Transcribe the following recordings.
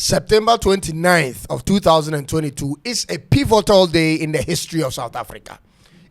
September 29th of 2022 is a pivotal day in the history of South Africa.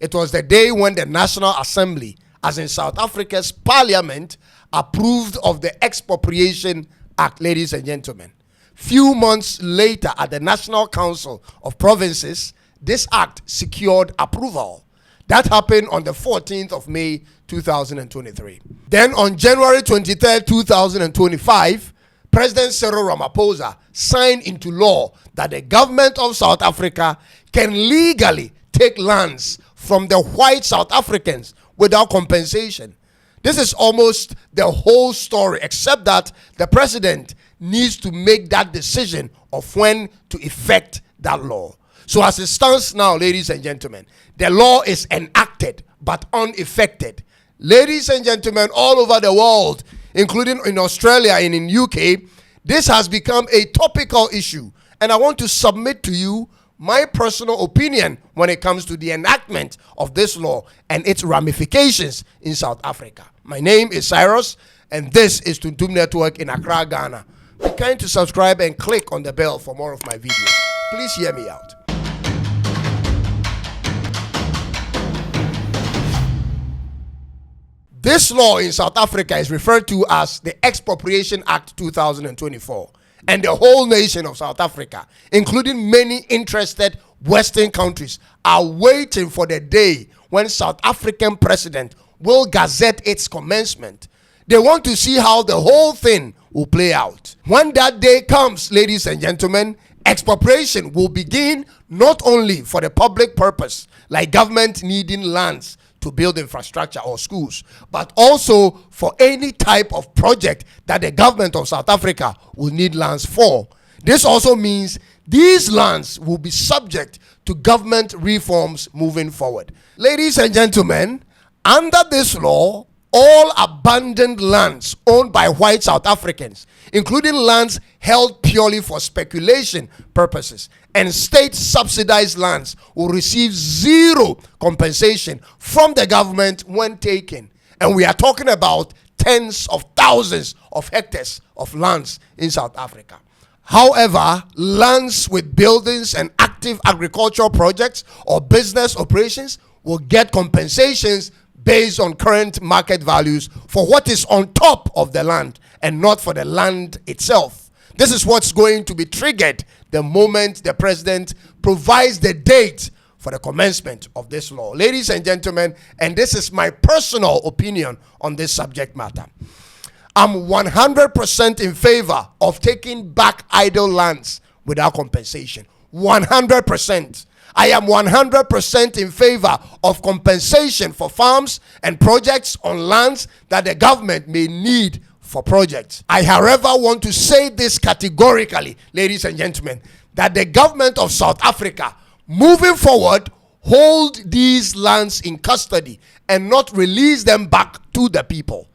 It was the day when the National Assembly, as in South Africa's parliament, approved of the Expropriation Act, ladies and gentlemen. Few months later, at the National Council of Provinces, this act secured approval. That happened on the 14th of May 2023. Then on January 23rd, 2025, President Cyril Ramaphosa signed into law that the government of South Africa can legally take lands from the white South Africans without compensation. This is almost the whole story, except that the president needs to make that decision of when to effect that law. So as it stands now, ladies and gentlemen, the law is enacted but unaffected. Ladies and gentlemen, all over the world, including in Australia and in UK, this has become a topical issue. And I want to submit to you my personal opinion when it comes to the enactment of this law and its ramifications in South Africa. My name is Cyrus, and this is Tuntum Network in Accra, Ghana. Be kind to subscribe and click on the bell for more of my videos. Please hear me out. This law in South Africa is referred to as the Expropriation Act 2024. And the whole nation of South Africa, including many interested Western countries, are waiting for the day when South African president will gazette its commencement. They want to see how the whole thing will play out. When that day comes, ladies and gentlemen, expropriation will begin not only for the public purpose, like government needing lands to build infrastructure or schools, but also for any type of project that the government of South Africa will need lands for. This also means these lands will be subject to government reforms moving forward. Ladies and gentlemen, under this law, all abandoned lands owned by white South Africans, including lands held purely for speculation purposes, and state-subsidized lands will receive zero compensation from the government when taken. And we are talking about tens of thousands of hectares of lands in South Africa. However, lands with buildings and active agricultural projects or business operations will get compensations based on current market values for what is on top of the land and not for the land itself. This is what's going to be triggered the moment the president provides the date for the commencement of this law. Ladies and gentlemen, and this is my personal opinion on this subject matter, I'm 100% in favor of taking back idle lands without compensation. 100%. I am 100% in favor of compensation for farms and projects on lands that the government may need for projects. I, however, want to say this categorically, ladies and gentlemen, that the government of South Africa, moving forward, hold these lands in custody and not release them back to the people.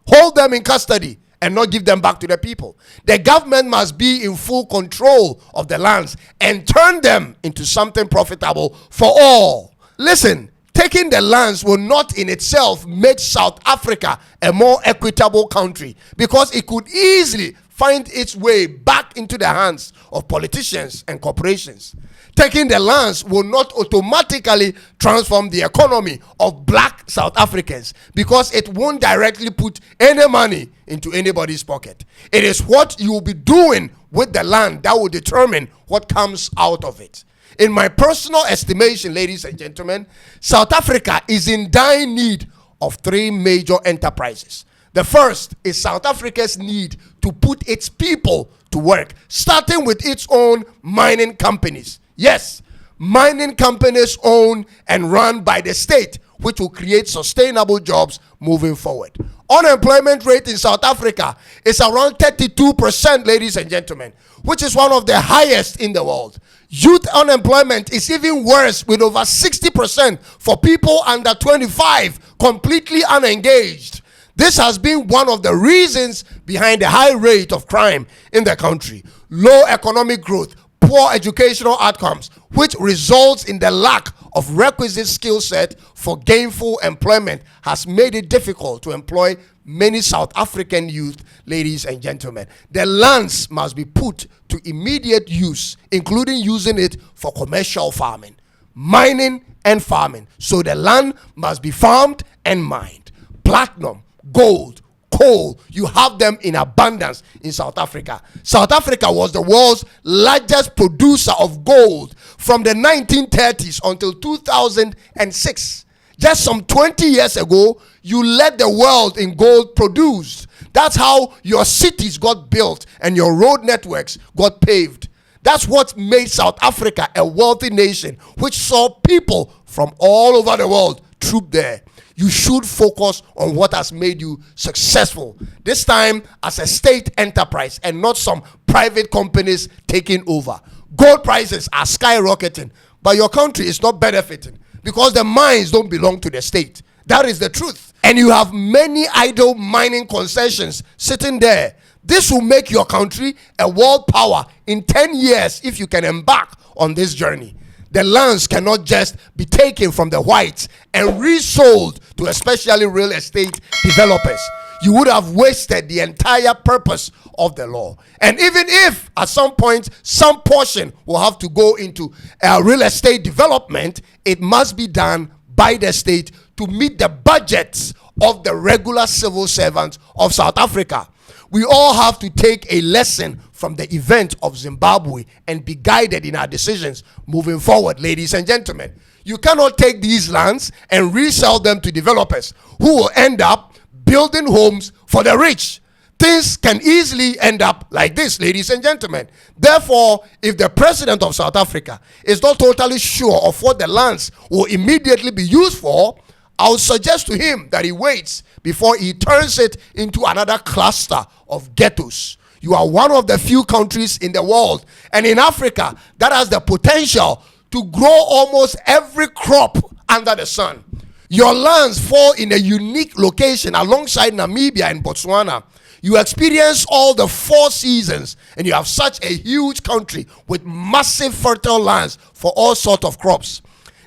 Hold them in custody and not give them back to the people. The government must be in full control of the lands and turn them into something profitable for all. Listen, taking the lands will not in itself make South Africa a more equitable country, because it could easily find its way back into the hands of politicians and corporations. Taking the lands will not automatically transform the economy of black South Africans, because it won't directly put any money into anybody's pocket. It is what you will be doing with the land that will determine what comes out of it. In my personal estimation, ladies and gentlemen, South Africa is in dire need of three major enterprises. The first is South Africa's need to put its people to work, starting with its own mining companies. Yes, mining companies owned and run by the state, which will create sustainable jobs moving forward. Unemployment rate in South Africa is around 32%, ladies and gentlemen, which is one of the highest in the world. Youth unemployment is even worse, with over 60% for people under 25 completely unengaged. This has been one of the reasons behind the high rate of crime in the country. Low economic growth, poor educational outcomes, which results in the lack of requisite skill set for gainful employment, has made it difficult to employ many South African youth, ladies and gentlemen. The lands must be put to immediate use, including using it for commercial farming, mining and farming. So the land must be farmed and mined. Platinum, gold, coal, you have them in abundance in South Africa. South Africa was the world's largest producer of gold from the 1930s until 2006. Just some 20 years ago, you led the world in gold produced. That's how your cities got built and your road networks got paved. That's what made South Africa a wealthy nation, which saw people from all over the world troop there. You should focus on what has made you successful. This time as a state enterprise and not some private companies taking over. Gold prices are skyrocketing, but your country is not benefiting because the mines don't belong to the state. That is the truth. And you have many idle mining concessions sitting there. This will make your country a world power in 10 years if you can embark on this journey. The lands cannot just be taken from the whites and resold to especially real estate developers. You would have wasted the entire purpose of the law. And even if at some point some portion will have to go into real estate development, it must be done by the state to meet the budgets of the regular civil servants of South Africa. We all have to take a lesson from the event of Zimbabwe and be guided in our decisions moving forward, ladies and gentlemen. You cannot take these lands and resell them to developers who will end up building homes for the rich. Things can easily end up like this, ladies and gentlemen. Therefore, if the president of South Africa is not totally sure of what the lands will immediately be used for, I would suggest to him that he waits before he turns it into another cluster of ghettos. You are one of the few countries in the world and in Africa that has the potential to grow almost every crop under the sun. Your lands fall in a unique location alongside Namibia and Botswana. You experience all the 4 seasons and you have such a huge country with massive fertile lands for all sorts of crops.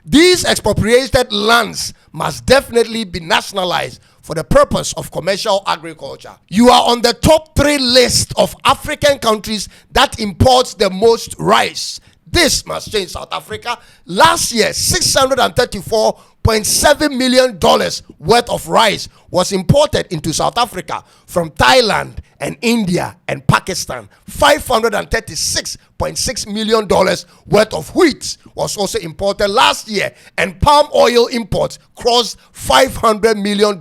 These expropriated lands must definitely be nationalized for the purpose of commercial agriculture. You are on the top 3 list of African countries that imports the most rice. This must change, South Africa. Last year, $634.7 million worth of rice was imported into South Africa from Thailand and India and Pakistan. $536.6 million worth of wheat was also imported last year, and palm oil imports crossed $500 million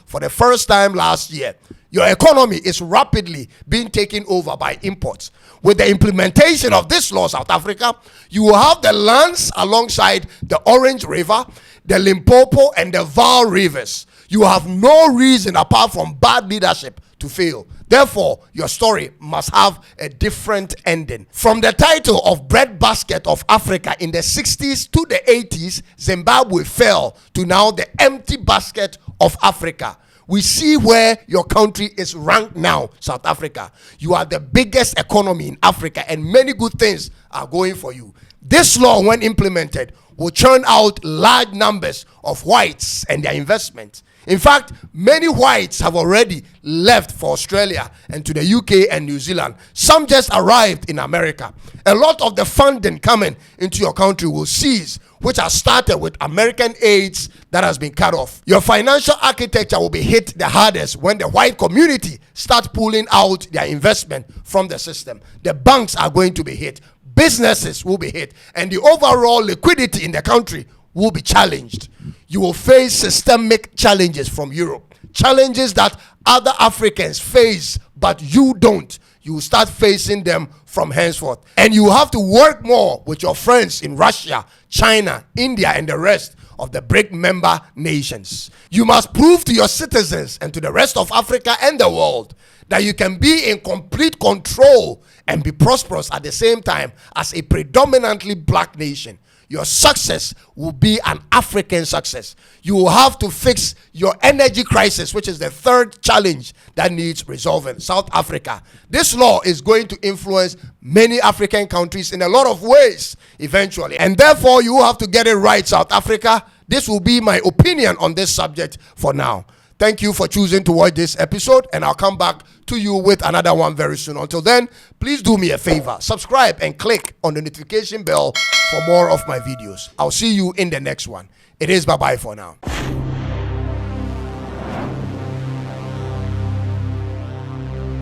for the first time last year. Your economy is rapidly being taken over by imports. With the implementation of this law, South Africa, you will have the lands alongside the Orange River, the Limpopo, and the Vaal rivers. You have no reason apart from bad leadership to fail. Therefore, your story must have a different ending. From the title of breadbasket of Africa in the 60s to the 80s, Zimbabwe fell to now the empty basket of Africa. We see where your country is ranked now, South Africa. You are the biggest economy in Africa and many good things are going for you. This law, when implemented, will churn out large numbers of whites and their investment. In fact, many whites have already left for Australia and to the UK and New Zealand. Some just arrived in America. A lot of the funding coming into your country will cease, which has started with American aids that has been cut off. Your financial architecture will be hit the hardest when the white community starts pulling out their investment from the system. The banks are going to be hit. Businesses will be hit. And the overall liquidity in the country will be challenged. You will face systemic challenges from Europe. Challenges that other Africans face, but you don't. You will start facing them from henceforth. And you have to work more with your friends in Russia, China, India, and the rest of the BRIC member nations. You must prove to your citizens and to the rest of Africa and the world that you can be in complete control and be prosperous at the same time as a predominantly black nation. your success will be an African success. You will have to fix your energy crisis, which is the third challenge that needs resolving. South Africa. This law is going to influence many African countries in a lot of ways eventually. And therefore, you have to get it right, South Africa. This will be my opinion on this subject for now. Thank you for choosing to watch this episode, and I'll come back to you with another one very soon. Until then, please do me a favor. Subscribe and click on the notification bell for more of my videos. I'll see you in the next one. It is bye-bye for now.